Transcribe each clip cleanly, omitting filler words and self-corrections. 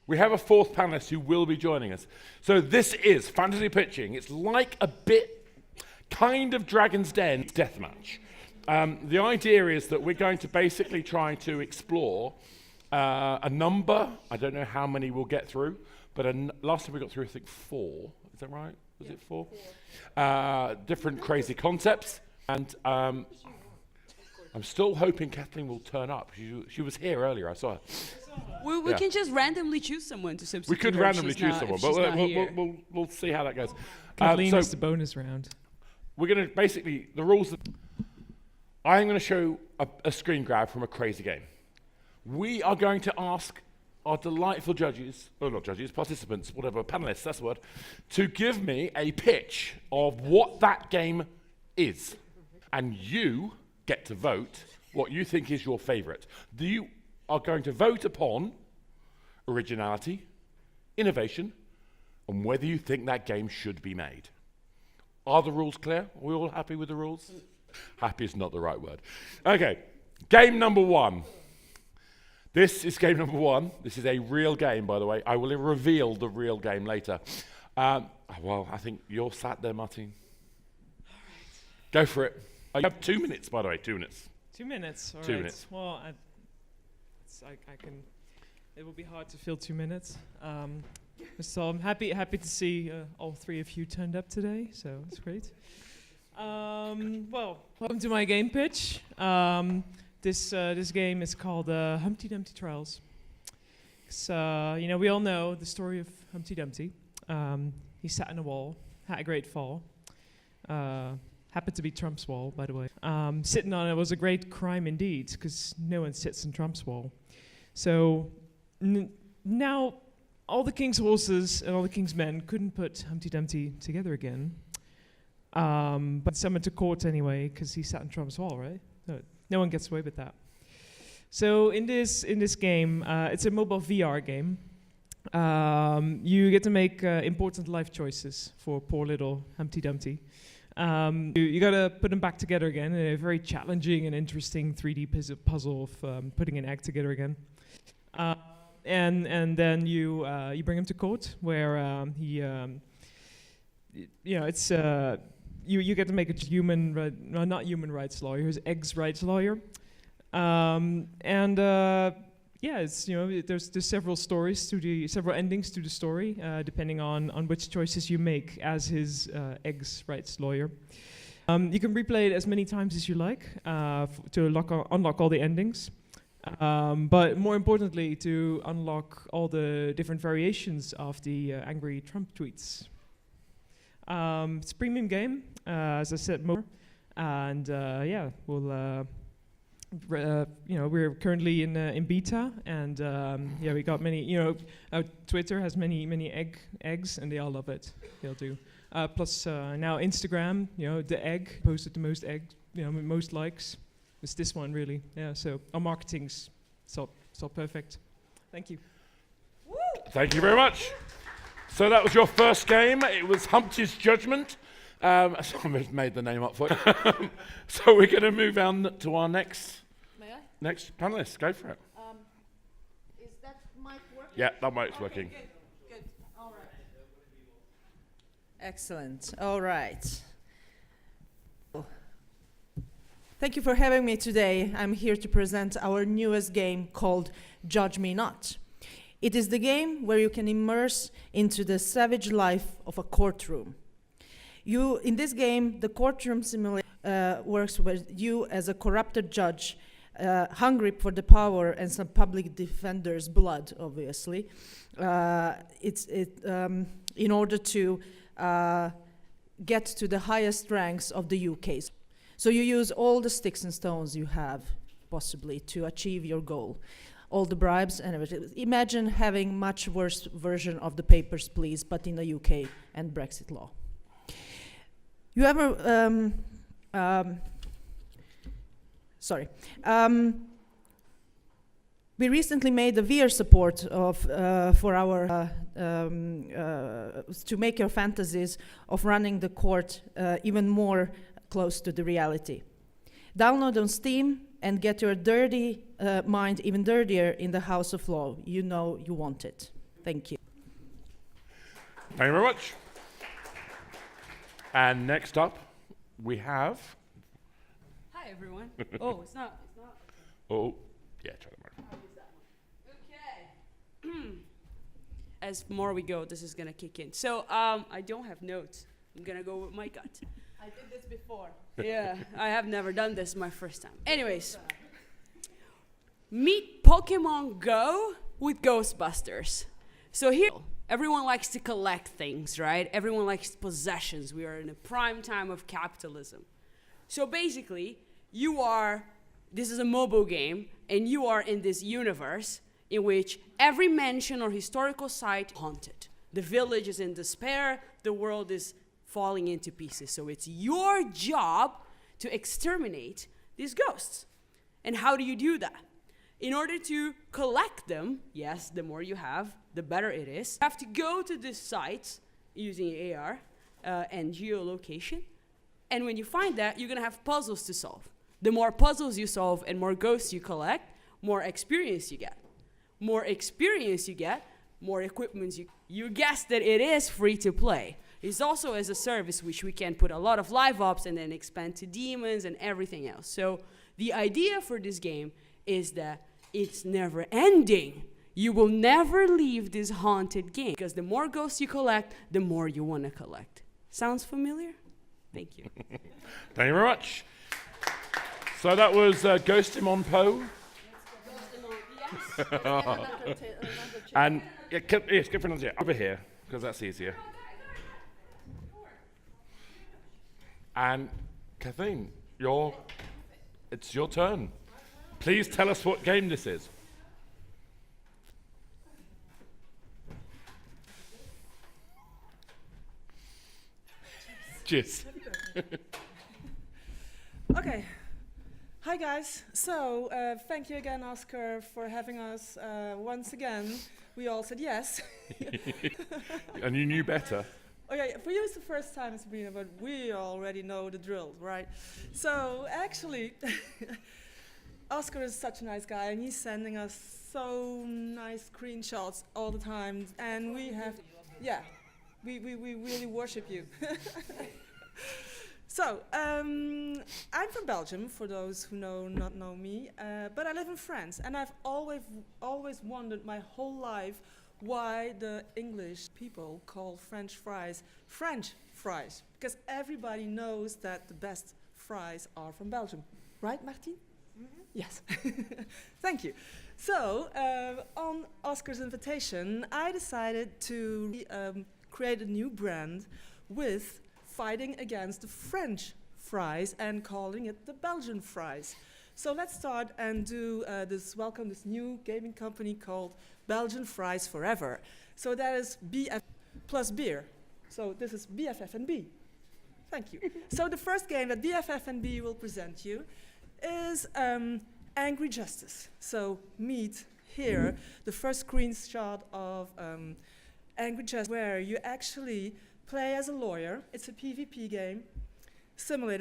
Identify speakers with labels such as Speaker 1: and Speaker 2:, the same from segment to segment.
Speaker 1: We have a fourth panelist who will be joining us. So this is fantasy pitching. It's like a bit, kind of Dragon's Den deathmatch. The idea is that we're going to basically try to explore a number. I don't know how many we'll get through, but last time we got through, I think 4. Is that right? Was it 4? Different crazy concepts. And I'm still hoping Kathleen will turn up. She was here earlier, I saw her.
Speaker 2: We can just randomly choose someone to substitute.
Speaker 1: We could
Speaker 2: her
Speaker 1: randomly choose someone, but we'll see how that goes.
Speaker 3: Kathleen is the bonus round.
Speaker 1: We're going to basically, the rules, I'm going to show a screen grab from a crazy game. We are going to ask our delightful judges, or not judges, participants, whatever, panelists, that's the word, to give me a pitch of what that game is. And you get to vote what you think is your favorite. You are going to vote upon originality, innovation, and whether you think that game should be made. Are the rules clear? Are we all happy with the rules? Happy is not the right word. Okay, game number 1. This is game number 1. This is a real game, by the way. I will reveal the real game later. Well, I think you're sat there, Martine.
Speaker 3: All right.
Speaker 1: Go for it. You have 2 minutes, by the way, 2 minutes.
Speaker 3: 2 minutes, all
Speaker 1: 2
Speaker 3: right.
Speaker 1: minutes.
Speaker 3: Well, I can, it will be hard to fill 2 minutes. So I'm happy to see all 3 of you turned up today, so it's great. Well, welcome to my game pitch. This game is called Humpty Dumpty Trials. So, we all know the story of Humpty Dumpty. He sat in a wall, had a great fall. Happened to be Trump's wall, by the way. Sitting on it was a great crime indeed, because no one sits in Trump's wall. So now all the king's horses and all the king's men couldn't put Humpty Dumpty together again. But summoned to court anyway, because he sat in Trump's wall, right? No one gets away with that. So in this game, it's a mobile VR game. You get to make important life choices for poor little Humpty Dumpty. You gotta put them back together again in a very challenging and interesting 3D puzzle of putting an egg together again. And then you bring him to court where you get to make a not human rights lawyer, who's eggs rights lawyer. It's there's several stories several endings to the story, depending on which choices you make as his eggs rights lawyer. You can replay it as many times as you like to unlock all the endings, but more importantly to unlock all the different variations of the angry Trump tweets. It's a premium game, as I said more, and we'll. We're currently in beta, and we got many. Twitter has many eggs, and they all love it. They'll do. Plus now Instagram, the egg posted the most eggs, most likes. It's this one really. Yeah. So our marketing's so perfect. Thank you.
Speaker 1: Woo! Thank you very much. So that was your first game. It was Humpty's Judgment. Someone made the name up for it. So we're going to move on to our next panelist. Go for it.
Speaker 4: Is that mic working?
Speaker 1: Yeah, that mic's working.
Speaker 4: Good. All right. Excellent. All right. Thank you for having me today. I'm here to present our newest game called Judge Me Not. It is the game where you can immerse into the savage life of a courtroom. In this game, the courtroom simulator works with you as a corrupted judge, hungry for the power and some public defender's blood, obviously. In order to get to the highest ranks of the UK. So you use all the sticks and stones you have, possibly, to achieve your goal. All the bribes and everything. Imagine having much worse version of the Papers, Please, but in the UK and Brexit law. You ever, we recently made a VR support for our to make your fantasies of running the court even more close to the reality. Download on Steam and get your dirty mind even dirtier in the House of Law. You know you want it. Thank you.
Speaker 1: Thank you very much. And next up, we have.
Speaker 2: Hi, everyone. Oh, it's not.
Speaker 1: Oh, yeah, try the microphone.
Speaker 2: Okay. As more we go, this is gonna kick in. So I don't have notes. I'm gonna go with my gut.
Speaker 4: I did this before.
Speaker 2: Yeah, I have never done this. My first time. Anyways, meet Pokemon Go with Ghostbusters. So here, everyone likes to collect things, right? Everyone likes possessions. We are in a prime time of capitalism. So basically, this is a mobile game, and you are in this universe in which every mansion or historical site is haunted. The village is in despair, the world is falling into pieces. So it's your job to exterminate these ghosts. And how do you do that? In order to collect them, yes, the more you have, the better it is. You have to go to this site using AR and geolocation. And when you find that, you're gonna have puzzles to solve. The more puzzles you solve and more ghosts you collect, more experience you get. More experience you get, more equipment you guessed that it is free to play. It's also as a service which we can put a lot of live ops and then expand to demons and everything else. So the idea for this game is that it's never ending. You will never leave this haunted game because the more ghosts you collect, the more you want to collect. Sounds familiar? Thank you.
Speaker 1: Thank you very much. So that was Ghostimon Poe. And yes, get pronunciation over here because that's easier. And Kathleen, it's your turn. Please tell us what game this is. Cheers.
Speaker 5: Okay. Hi guys. So thank you again, Oscar, for having us once again. We all said yes.
Speaker 1: And you knew better.
Speaker 5: Oh yeah, for you it's the first time, Sabrina, but we already know the drill, right? So actually, Oscar is such a nice guy, and he's sending us so nice screenshots all the time, and we really worship you. So, I'm from Belgium, for those who not know me, but I live in France, and I've always wondered my whole life why the English people call French fries French fries, because everybody knows that the best fries are from Belgium. Right, Martine? Mm-hmm. Yes. Thank you. So, on Oscar's invitation, I decided to create a new brand with fighting against the French fries and calling it the Belgian fries. So let's start and do welcome this new gaming company called Belgian Fries Forever. So that is BF plus beer. So this is BFF&B. Thank you. So the first game that BFF&B will present you is Angry Justice. So meet here the first screenshot of Angry Justice, where you actually play as a lawyer. It's a PvP game,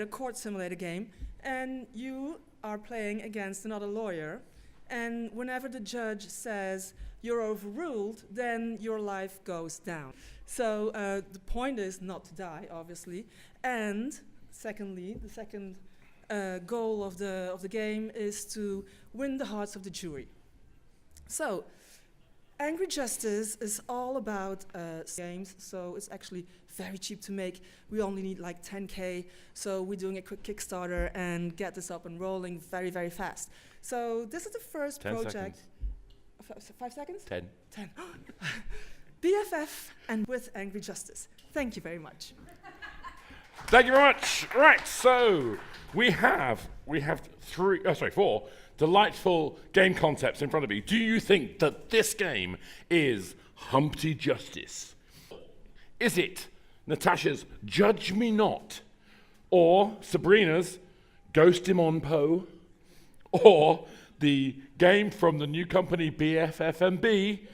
Speaker 5: court simulator game, and you are playing against another lawyer. And whenever the judge says you're overruled, then your life goes down. So the point is not to die, obviously. And secondly, the second goal of the game is to win the hearts of the jury. So Angry Justice is all about games, so it's actually very cheap to make. We only need like 10K, so we're doing a quick Kickstarter and get this up and rolling very, very fast. So this is the first
Speaker 1: 10
Speaker 5: project.
Speaker 1: seconds.
Speaker 5: 5 seconds?
Speaker 1: 10.
Speaker 5: BFF and with Angry Justice. Thank you very much.
Speaker 1: Thank you very much. Right, so we have four delightful game concepts in front of you. Do you think that this game is Humpty Justice? Is it Natasha's Judge Me Not? Or Sabrina's Ghostimon Poe? Or the game from the new company BFF&B,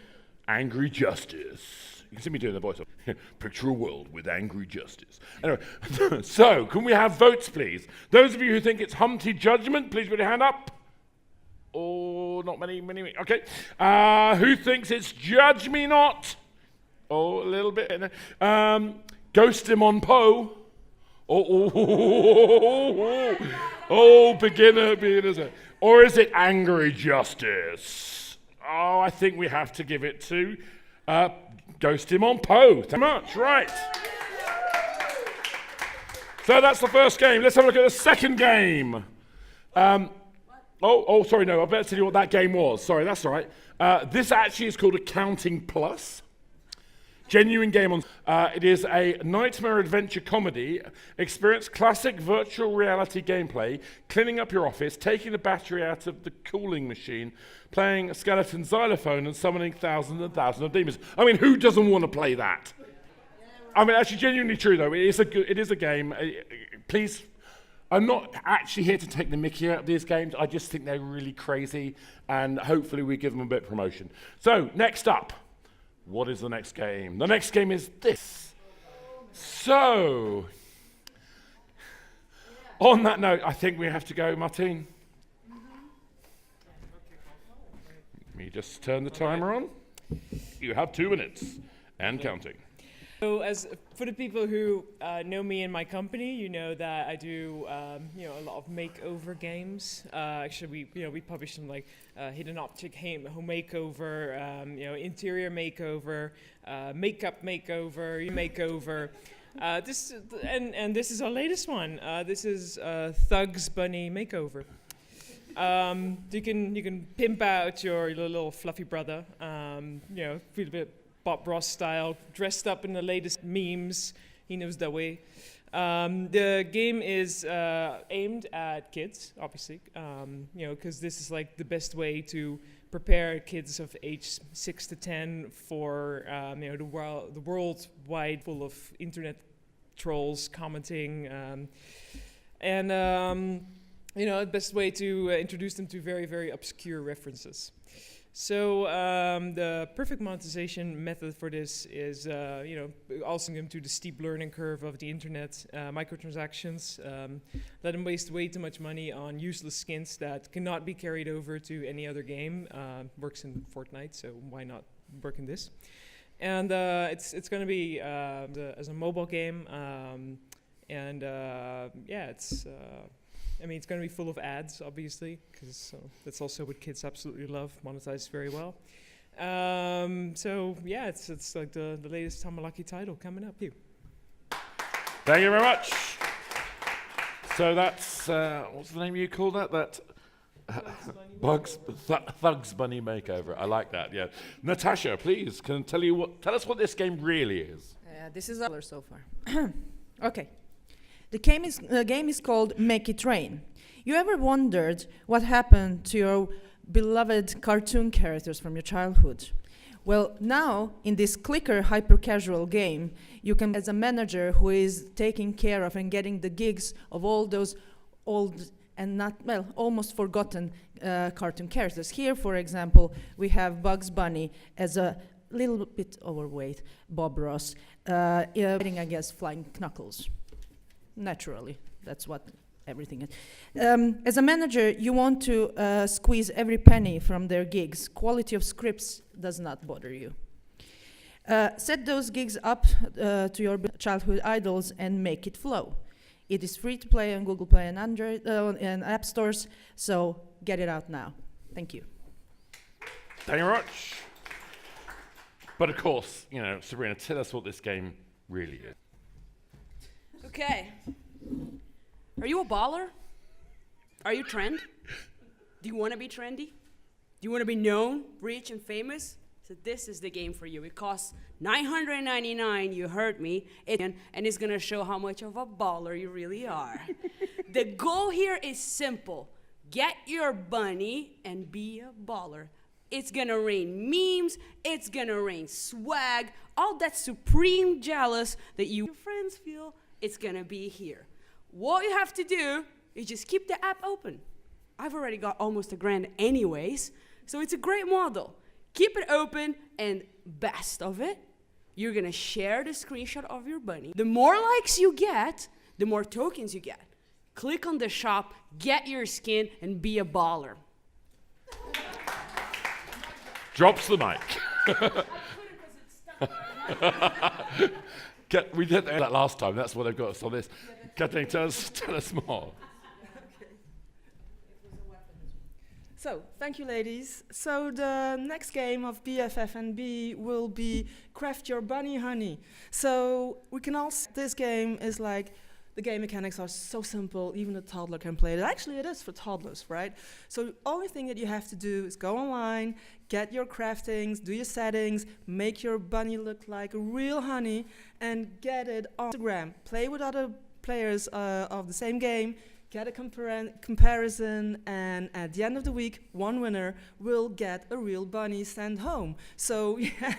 Speaker 1: Angry Justice? You can see me doing the voice of picture a world with angry justice. Anyway, so can we have votes, please? Those of you who think it's Humpty Judgment, please put your hand up. Oh, not many. Okay. Who thinks it's Judge Me Not? Oh, a little bit. Ghost Him on Poe. Beginners. Or is it Angry Justice? Oh, I think we have to give it to Ghost Him on Poe. Thank you much. Right. So that's the first game. Let's have a look at the second game. Sorry, no, I better tell you what that game was. Sorry, that's all right. This actually is called Accounting Plus. Genuine game on. It is a nightmare adventure comedy. Experience classic virtual reality gameplay, cleaning up your office, taking the battery out of the cooling machine, playing a skeleton xylophone, and summoning thousands and thousands of demons. I mean, who doesn't want to play that? I mean, actually, genuinely true though. It is a game. Please. I'm not actually here to take the mickey out of these games. I just think they're really crazy, and hopefully we give them a bit of promotion. So, next up, what is the next game? The next game is this. So, on that note, I think we have to go, Martine. Let me just turn the timer on. You have 2 minutes, and counting.
Speaker 3: So, as for the people who know me and my company, you know that I do a lot of makeover games. Actually, we publish some like hidden object home makeover, interior makeover, makeup makeover. This is our latest one. This is Thugs Bunny Makeover. You can pimp out your little fluffy brother. Feel a bit Bob Ross style, dressed up in the latest memes. He knows the way. The game is aimed at kids, obviously, because this is like the best way to prepare kids of age 6 to 10 for the world wide full of internet trolls commenting, the best way to introduce them to very, very obscure references. So the perfect monetization method for this is, asking them to the steep learning curve of the internet, microtransactions, let them waste way too much money on useless skins that cannot be carried over to any other game. Works in Fortnite, so why not work in this? And it's going to be as a mobile game, it's going to be full of ads, obviously, because that's also what kids absolutely love, monetized very well. It's like the latest Tamalaki title coming up here.
Speaker 1: Thank you very much. So that's, what's the name you call that? Thugs Bunny Makeover. I like that, yeah. Natasha, please, tell us what this game really is.
Speaker 4: This is all so far. Okay. The game is called Make It Rain. You ever wondered what happened to your beloved cartoon characters from your childhood? Well, now, in this clicker hyper-casual game, you can, as a manager who is taking care of and getting the gigs of all those old and almost forgotten cartoon characters. Here, for example, we have Bugs Bunny as a little bit overweight Bob Ross, fighting against Flying Knuckles. Naturally, that's what everything is. As a manager, you want to squeeze every penny from their gigs. Quality of scripts does not bother you. Set those gigs up to your childhood idols and make it flow. It is free to play on Google Play and Android and App Stores, so get it out now. Thank you.
Speaker 1: Thank you very much. But of course, Sabrina, tell us what this game really is.
Speaker 2: Okay. Are you a baller? Are you trend? Do you want to be trendy? Do you want to be known, rich, and famous? So this is the game for you. It costs $999, you heard me, and it's going to show how much of a baller you really are. The goal here is simple. Get your bunny and be a baller. It's going to rain memes. It's going to rain swag. All that supreme jealous that your friends feel, it's going to be here. What you have to do is just keep the app open. I've already got almost $1,000 anyways, so it's a great model. Keep it open, and best of it, you're going to share the screenshot of your bunny. The more likes you get, the more tokens you get. Click on the shop, get your skin, and be a baller.
Speaker 1: drops the mic. We did that last time. That's what they've got us on this. Katleen, tell us more.
Speaker 5: So, thank you, ladies. So, the next game of BFF&B will be Craft Your Bunny Honey. So, we can all see this game is like, the game mechanics are so simple, even a toddler can play it. Actually, it is for toddlers, right? So, the only thing that you have to do is go online, get your craftings, do your settings, make your bunny look like a real honey, and get it on Instagram. Play with other players of the same game, get a comparison, and at the end of the week, one winner will get a real bunny sent home. So yeah,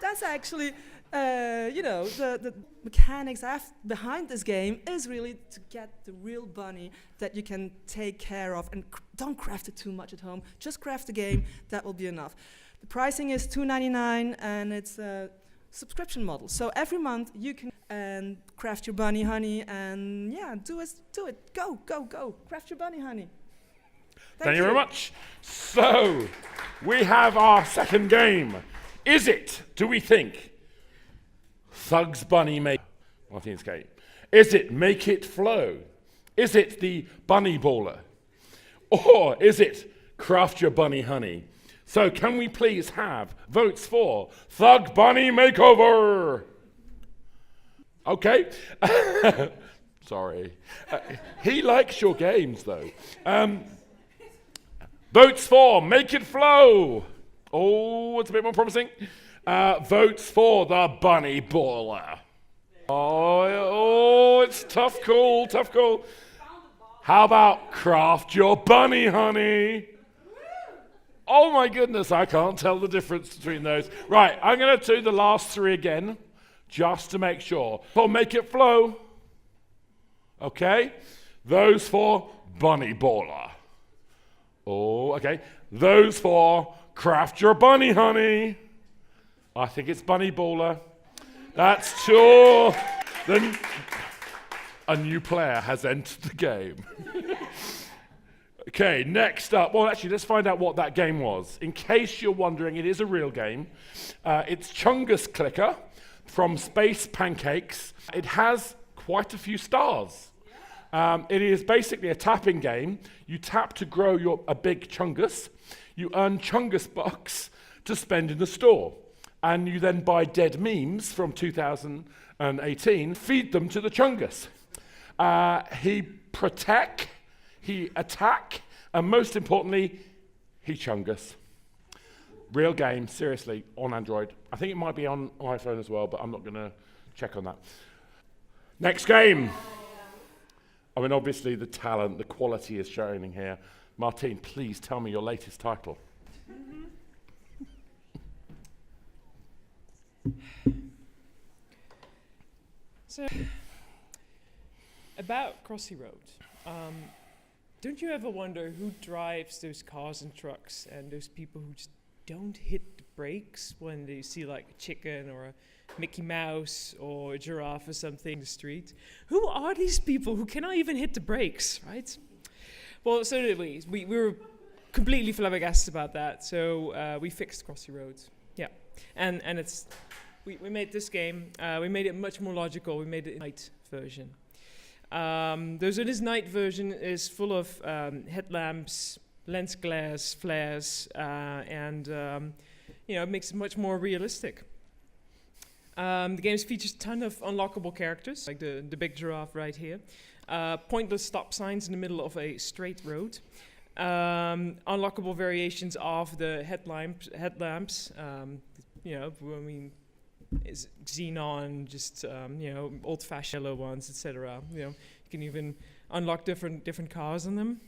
Speaker 5: that's actually, the mechanics behind this game is really to get the real bunny that you can take care of, and don't craft it too much at home. Just craft the game, that will be enough. The pricing is $2.99, and it's a subscription model. So every month you can craft your bunny honey, and yeah, do it. Go. Craft your bunny honey.
Speaker 1: Thank you very much. So, we have our second game. Do we think, Thug's Bunny Make Martine's game? Is it Make It Flow? Is it the Bunny Baller? Or is it Craft Your Bunny Honey? So can we please have votes for Thug Bunny Makeover? Okay. Sorry. He likes your games, though. Votes for Make It Flow. Oh, it's a bit more promising. Votes for the Bunny Baller. Oh, it's tough call. How about Craft Your Bunny Honey? Oh my goodness, I can't tell the difference between those. Right, I'm going to do the last three again, just to make sure. For Make It Flow. Okay. Those for Bunny Baller. Oh, okay. Those for Craft Your Bunny Honey. I think it's Bunny Baller. That's two. Then a new player has entered the game. Okay, next up. Well, actually, let's find out what that game was. In case you're wondering, it is a real game. It's Chungus Clicker from Space Pancakes. It has quite a few stars. It is basically a tapping game. You tap to grow a big Chungus. You earn Chungus bucks to spend in the store. And you then buy dead memes from 2018, feed them to the Chungus. He protect, he attack, and most importantly, he Chungus. Real game, seriously, on Android. I think it might be on iPhone as well, but I'm not going to check on that. Next game. I mean, obviously, the talent, the quality is shining here. Martine, please tell me your latest title.
Speaker 3: So, about Crossy Road. Don't you ever wonder who drives those cars and trucks and those people who just don't hit the brakes when they see like a chicken or a Mickey Mouse or a giraffe or something in the street? Who are these people who cannot even hit the brakes, right? Well, so did we. We were completely flabbergasted about that, so we fixed Crossy Road. Yeah, and it's we made this game. We made it much more logical. We made it a night version. So this night version is full of headlamps, lens glares, flares, and it makes it much more realistic. The game features a ton of unlockable characters, like the big giraffe right here. Pointless stop signs in the middle of a straight road. Unlockable variations of the headlamps. Is xenon, just old-fashioned yellow ones, etc. You can even unlock different cars on them.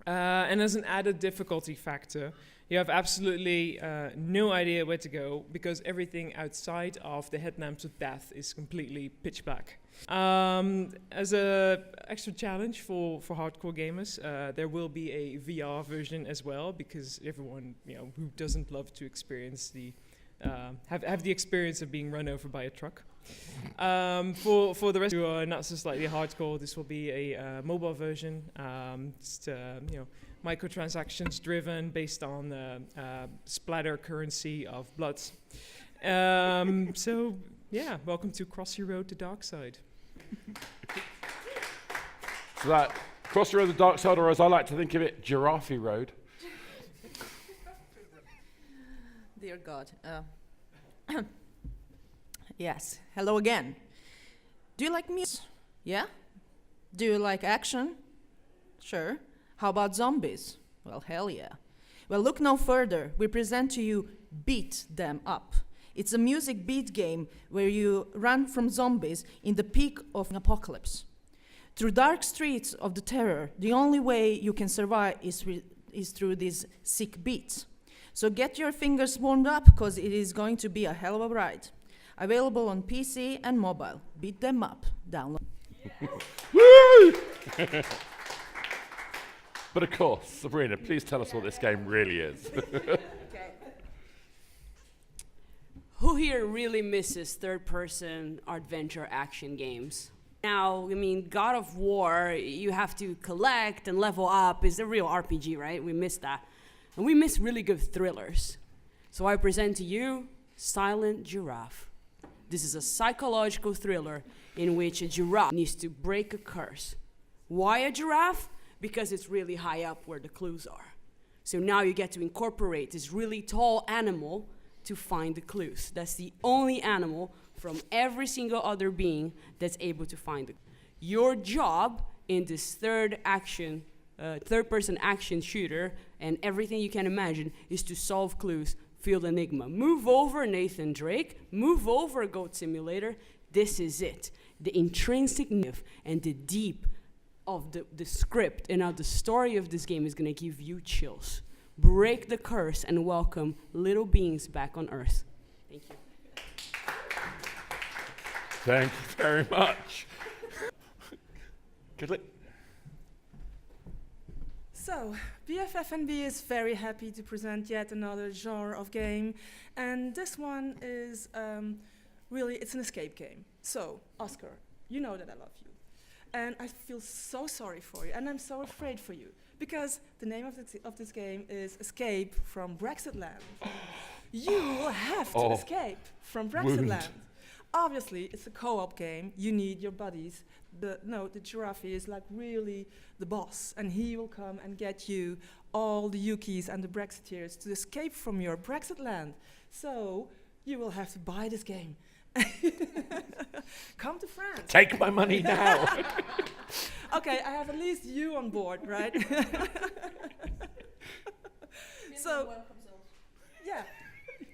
Speaker 3: And as an added difficulty factor, you have absolutely no idea where to go because everything outside of the headlamps of death is completely pitch black. As an extra challenge for hardcore gamers, there will be a VR version as well because everyone who doesn't love to experience have the experience of being run over by a truck. For the rest who are not so slightly hardcore, this will be a mobile version. Just microtransactions driven, based on splatter currency of blood. So yeah, welcome to Cross Your Road to Dark Side.
Speaker 1: So that Cross the Road to the Dark Side, or as I like to think of it, Giraffe Road.
Speaker 4: Dear God. Yes, hello again. Do you like music? Yeah? Do you like action? Sure. How about zombies? Well, hell yeah. Well, look no further. We present to you Beat Them Up. It's a music beat game where you run from zombies in the peak of an apocalypse. Through dark streets of the terror, the only way you can survive is through these sick beats. So get your fingers warmed up, because it is going to be a hell of a ride. Available on PC and mobile. Beat them up. Download.
Speaker 1: Woo! But of course, Sabrina, please tell us what this game really is.
Speaker 2: Who here really misses third-person adventure action games? Now, I mean, God of War, you have to collect and level up, is a real RPG, right? We miss that. And we miss really good thrillers. So I present to you Silent Giraffe. This is a psychological thriller in which a giraffe needs to break a curse. Why a giraffe? Because it's really high up where the clues are. So now you get to incorporate this really tall animal to find the clues. That's the only animal from every single other being that's able to find it. Your job in this third-person action shooter, and everything you can imagine, is to solve clues, field enigma. Move over, Nathan Drake. Move over, Goat Simulator. This is it. The intrinsic and the deep of the script and how the story of this game is going to give you chills. Break the curse and welcome little beings back on Earth. Thank you.
Speaker 1: Thank you very much. Katleen?
Speaker 5: So, BFF&B is very happy to present yet another genre of game, and this one is really, it's an escape game. So, Oscar, you know that I love you, and I feel so sorry for you, and I'm so afraid for you, because the name of this game is Escape from Brexit Land. You will have to escape from Brexit Land. Obviously, it's a co-op game. You need your buddies. The giraffe is like really the boss, and he will come and get you, all the Yukis and the Brexiteers, to escape from your Brexit land. So you will have to buy this game. Come to France.
Speaker 1: Take my money now.
Speaker 5: Okay, I have at least you on board, right? So, yeah.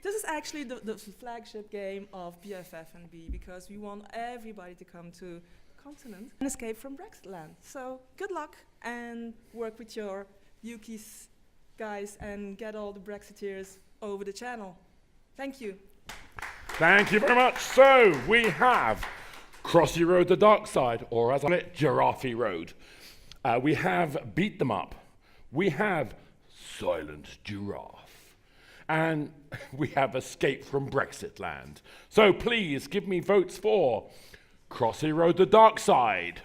Speaker 5: This is actually the flagship game of BFF&B, because we want everybody to come to the continent and escape from Brexit land. So good luck, and work with your Yukis guys and get all the Brexiteers over the channel. Thank you.
Speaker 1: Thank you very much. So we have Cross Your Road to the Dark Side, or as I call it, Giraffe Road. We have Beat Them Up. We have Silent Giraffe. And we have Escape from Brexit Land. So please give me votes for Cross Your Road to the Dark Side.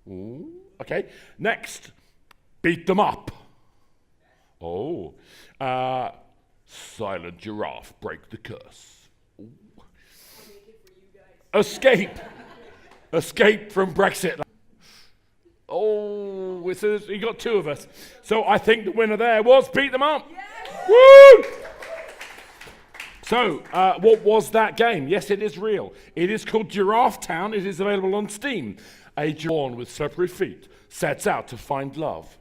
Speaker 1: Ooh, okay. Next, Beat Them Up. Oh. Silent Giraffe, Break the Curse. Ooh. Escape. Escape from Brexit Land. Oh, you got two of us. So I think the winner there was Beat Them Up. Yes. Woo! So, what was that game? Yes, it is real. It is called Giraffe Town. It is available on Steam. A giraffe born with slippery feet sets out to find love.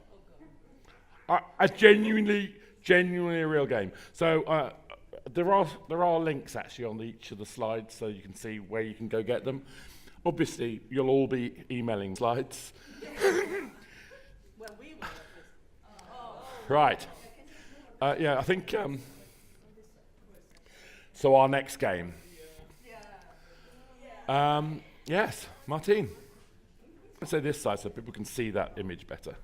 Speaker 1: A genuinely a real game. So, there are links actually on each of the slides, so you can see where you can go get them. Obviously, you'll all be emailing slides.
Speaker 5: Well, we will.
Speaker 1: Right. Yeah, I think. So our next game. Yes, Martine. Let's say this side so people can see that image better.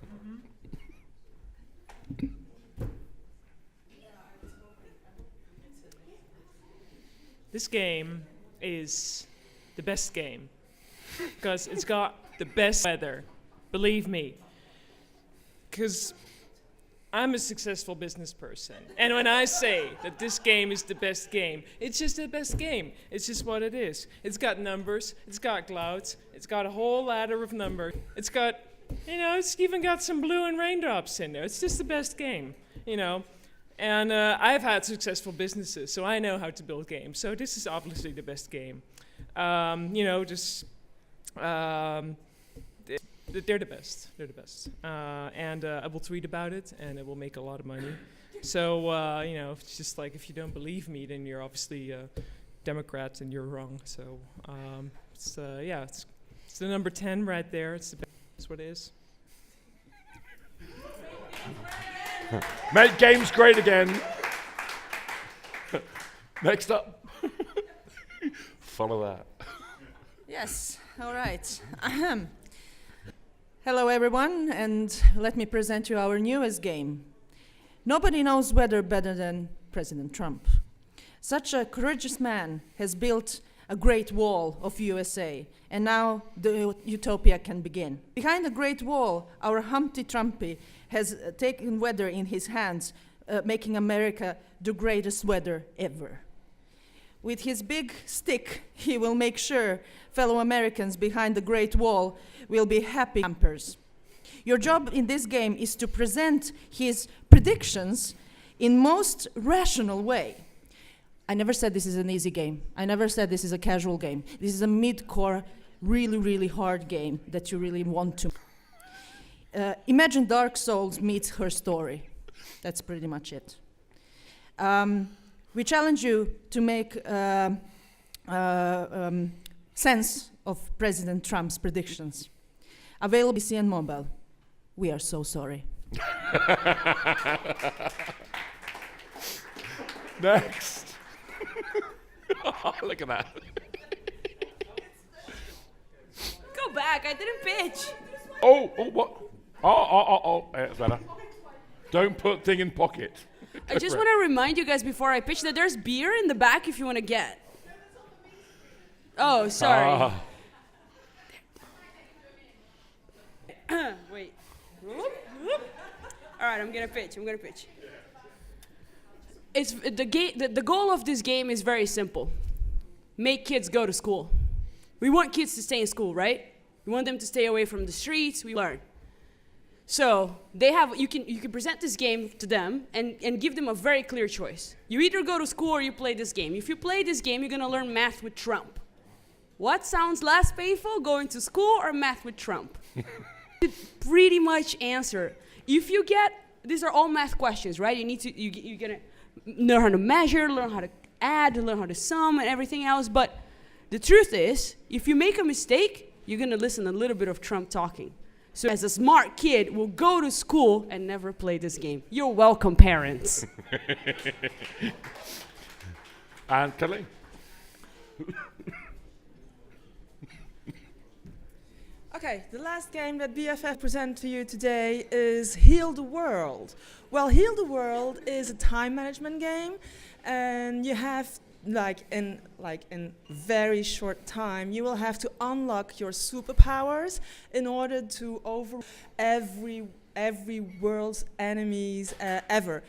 Speaker 3: This game is the best game. Because it's got the best weather. Believe me. Because I'm a successful business person. And when I say that this game is the best game, it's just the best game. It's just what it is. It's got numbers, it's got clouds, it's got a whole ladder of numbers. It's got, it's even got some blue and raindrops in there. It's just the best game, And I've had successful businesses, so I know how to build games. So this is obviously the best game. They're the best. They're the best. And I will tweet about it, and it will make a lot of money. So, it's just like if you don't believe me, then you're obviously a Democrat and you're wrong. So, it's the number 10 right there. It's the best. That's what it is.
Speaker 1: Make games great again. Next up. Follow that.
Speaker 4: Yes, all right. Ahem. Hello, everyone, and let me present you our newest game. Nobody knows weather better than President Trump. Such a courageous man has built a great wall of USA, and now the utopia can begin. Behind the great wall, our Humpty Trumpy has taken weather in his hands, making America the greatest weather ever. With his big stick, he will make sure fellow Americans behind the Great Wall will be happy campers. Your job in this game is to present his predictions in most rational way. I never said this is an easy game. I never said this is a casual game. This is a mid-core, really, really hard game that you really want to. Imagine Dark Souls meets Her Story. That's pretty much it. We challenge you to make sense of President Trump's predictions. Available PC and mobile. We are so sorry.
Speaker 1: Next. Look at that.
Speaker 2: Go back, I didn't pitch.
Speaker 1: What? That's better. Don't put thing in pocket.
Speaker 2: I just want to remind you guys before I pitch that there's beer in the back if you want to get. Oh, sorry. Wait. Whoop, whoop. All right, I'm gonna pitch. It's the goal of this game is very simple. Make kids go to school. We want kids to stay in school, right? We want them to stay away from the streets. We learn. So you can present this game to them and give them a very clear choice. You either go to school or you play this game. If you play this game, you're gonna learn math with Trump. What sounds less painful, going to school or math with Trump? Pretty much answer. If you get, these are all math questions, right? You're gonna learn how to measure, learn how to add, learn how to sum and everything else. But the truth is, if you make a mistake, you're gonna listen a little bit of Trump talking. So as a smart kid, will go to school and never play this game. You're welcome, parents.
Speaker 1: And Katleen?
Speaker 5: Okay, the last game that BFF present to you today is Heal the World. Well, Heal the World is a time management game, and you have in very short time, you will have to unlock your superpowers in order to over every world's enemies ever.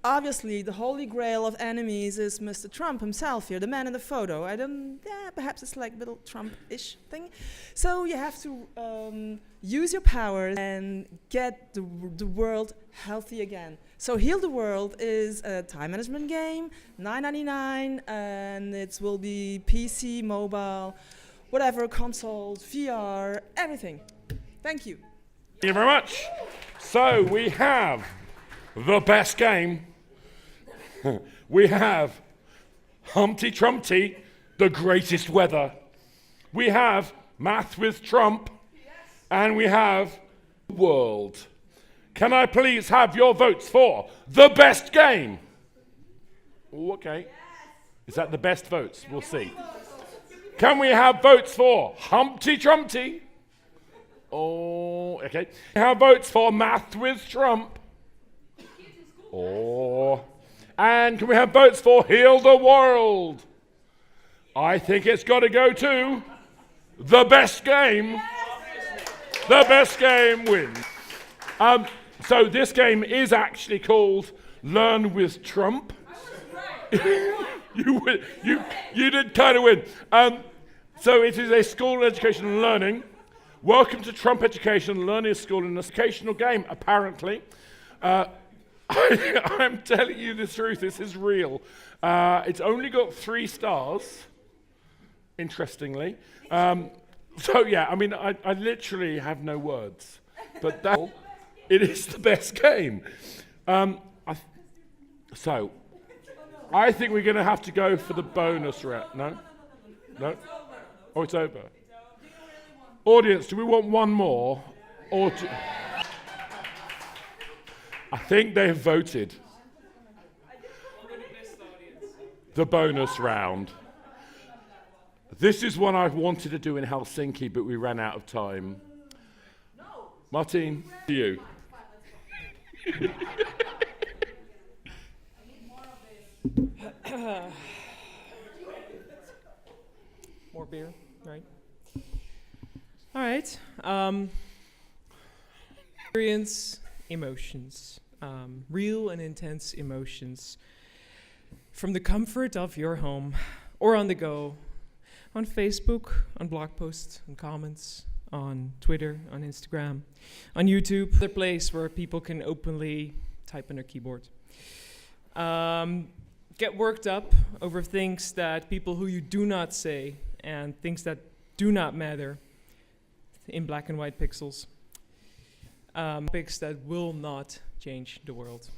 Speaker 5: Obviously, the holy grail of enemies is Mr. Trump himself here, the man in the photo. Perhaps it's like a little Trump-ish thing. So you have to use your powers and get the world healthy again. So Heal the World is a time management game, $9.99, and it will be PC, mobile, whatever, consoles, VR, everything. Thank you.
Speaker 1: Thank you very much. So we have the best game. We have Humpty Trumpty, the greatest weather. We have Math with Trump. Yes. And we have World. Can I please have your votes for the best game? Ooh, okay. Yes. Is that the best votes? We'll see. Can we have votes for Humpty Trumpty? Oh, okay. Can we have votes for Math with Trump? Oh. And can we have votes for Heal the World? I think it's got to go to the best game, the best game wins. So this game is actually called Learn with Trump. you did kind of win. So it is a school education and learning. Welcome to Trump Education and Learning School, an educational game, apparently. I'm telling you the truth, this is real. It's only got 3 stars, interestingly. So yeah, I mean, I literally have no words. But it is the best game. So, I think we're going to have to go for the bonus round. No? No? Oh, it's over. Audience, do we want one more? Or I think they have voted. The bonus round. This is one I've wanted to do in Helsinki, but we ran out of time. Martine, to you.
Speaker 3: More beer, right? All right. Experience emotions, real and intense emotions, from the comfort of your home or on the go, on Facebook, on blog posts, on comments, on Twitter, on Instagram, on YouTube, the place where people can openly type on their keyboard. Get worked up over things that people who you do not say and things that do not matter in black and white pixels. Topics that will not change the world.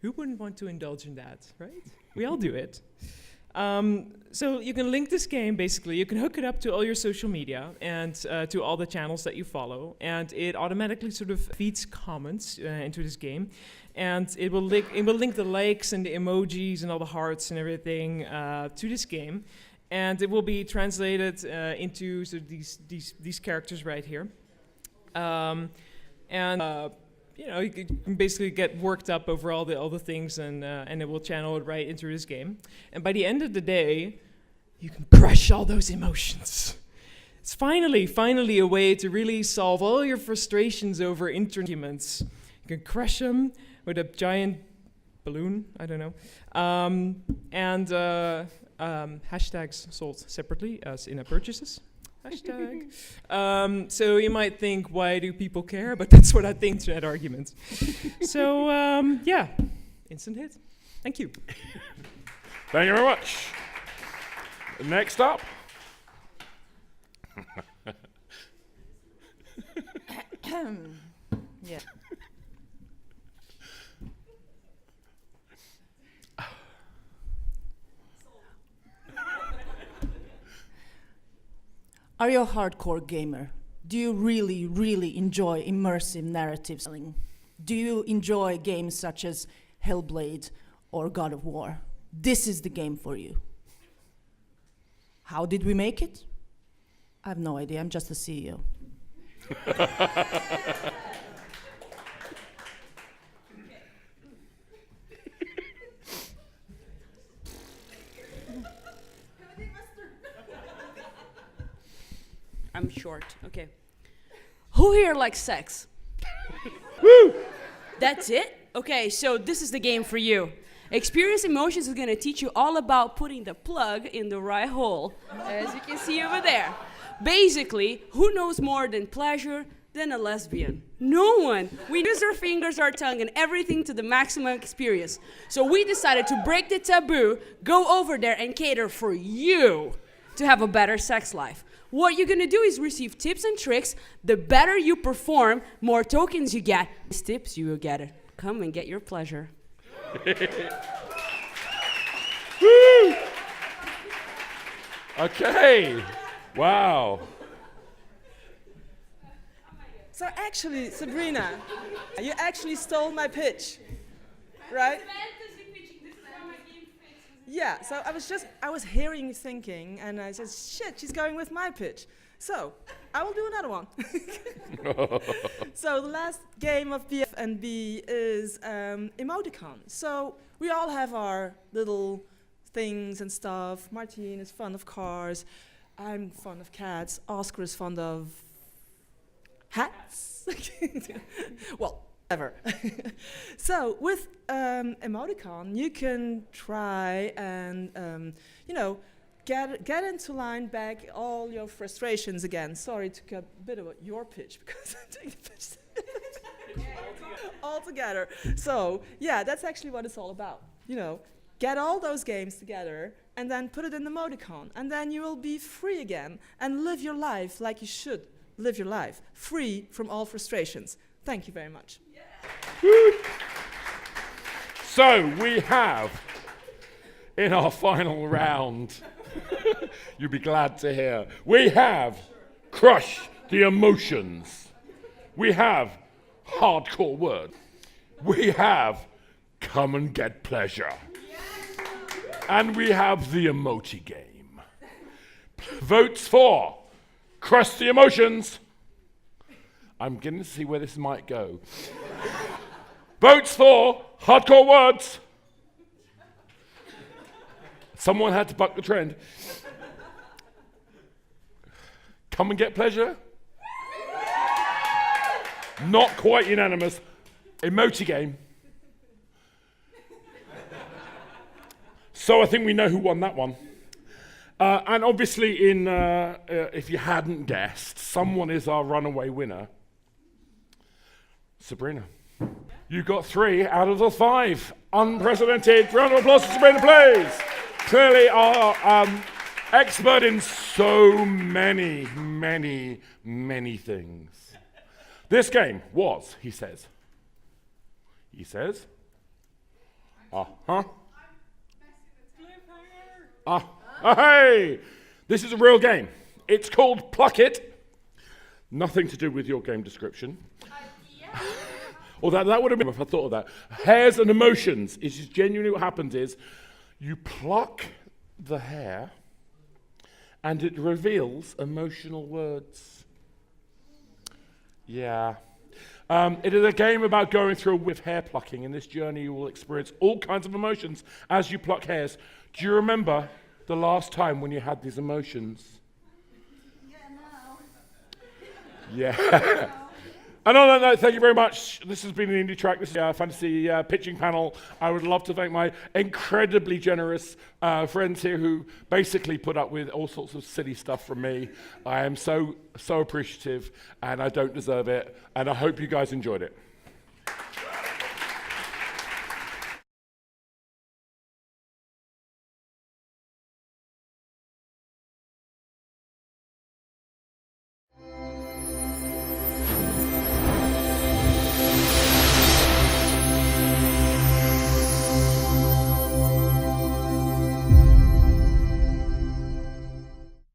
Speaker 3: Who wouldn't want to indulge in that, right? We all do it. So you can link this game, basically. You can hook it up to all your social media and to all the channels that you follow, and it automatically sort of feeds comments into this game, and it will link the likes and the emojis and all the hearts and everything to this game, and it will be translated into sort of these characters right here, you know, you can basically get worked up over all the things, and it will channel it right into this game. And by the end of the day, you can crush all those emotions. It's finally a way to really solve all your frustrations over internet arguments. You can crush them with a giant balloon, I don't know, hashtags sold separately as in-app purchases. Hashtag. So you might think, why do people care? But that's what I think to that argument. So, yeah, instant hit. Thank you.
Speaker 1: Thank you very much. Next up.
Speaker 4: Yeah. Are you a hardcore gamer? Do you really enjoy immersive narratives? Do you enjoy games such as Hellblade or God of War? This is the game for you. How did we make it? I have no idea, I'm just the CEO.
Speaker 2: I'm short. Okay. Who here likes sex?
Speaker 1: Woo!
Speaker 2: That's it? Okay, so this is the game for you. Experience Emotions is going to teach you all about putting the plug in the right hole, as you can see over there. Basically, who knows more than pleasure than a lesbian? No one. We use our fingers, our tongue, and everything to the maximum experience. So we decided to break the taboo, go over there, and cater for you to have a better sex life. What you're gonna do is receive tips and tricks. The better you perform, more tokens you get. These tips, you will get it. Come and get your pleasure.
Speaker 1: Woo! Okay. Wow.
Speaker 5: So actually, Sabrina, you actually stole my pitch, right? Yeah, so I was hearing you thinking, and I said, shit, she's going with my pitch. So, I will do another one. So, the last game of BF&B is emoticon. So, we all have our little things and stuff. Martine is fond of cars. I'm fond of cats. Oscar is fond of hats. Well, ever. So with emoticon, you can try and get into line back all your frustrations again. Sorry to cut a bit about your pitch because I'm doing the pitch all together. So yeah, that's actually what it's all about. Get all those games together and then put it in the emoticon, and then you will be free again and live your life like you should live your life, free from all frustrations. Thank you very much.
Speaker 1: So we have, in our final round, you'll be glad to hear, we have Crush the Emotions. We have Hardcore Word. We have Come and Get Pleasure. And we have the Emoji Game. Votes for Crush the Emotions. I'm going to see where this might go. Votes for Hardcore Words. Someone had to buck the trend. Come and Get Pleasure. Not quite unanimous. Emoji Game. So I think we know who won that one. And obviously, if you hadn't guessed, someone is our runaway winner. Sabrina. You got 3 out of the 5. Unprecedented. Round of applause for Sabrina, please. Clearly our expert in so many, many, many things. This game was, he says. Hey! This is a real game. It's called Pluck It. Nothing to do with your game description. Or that would have been if I thought of that. Hairs and emotions. It's just genuinely what happens is you pluck the hair and it reveals emotional words. Yeah. It is a game about going through with hair plucking. In this journey, you will experience all kinds of emotions as you pluck hairs. Do you remember the last time when you had these emotions? Yeah. And on that note, thank you very much. This has been an Indie Track. This is a fantasy pitching panel. I would love to thank my incredibly generous friends here who basically put up with all sorts of silly stuff from me. I am so appreciative, and I don't deserve it, and I hope you guys enjoyed it.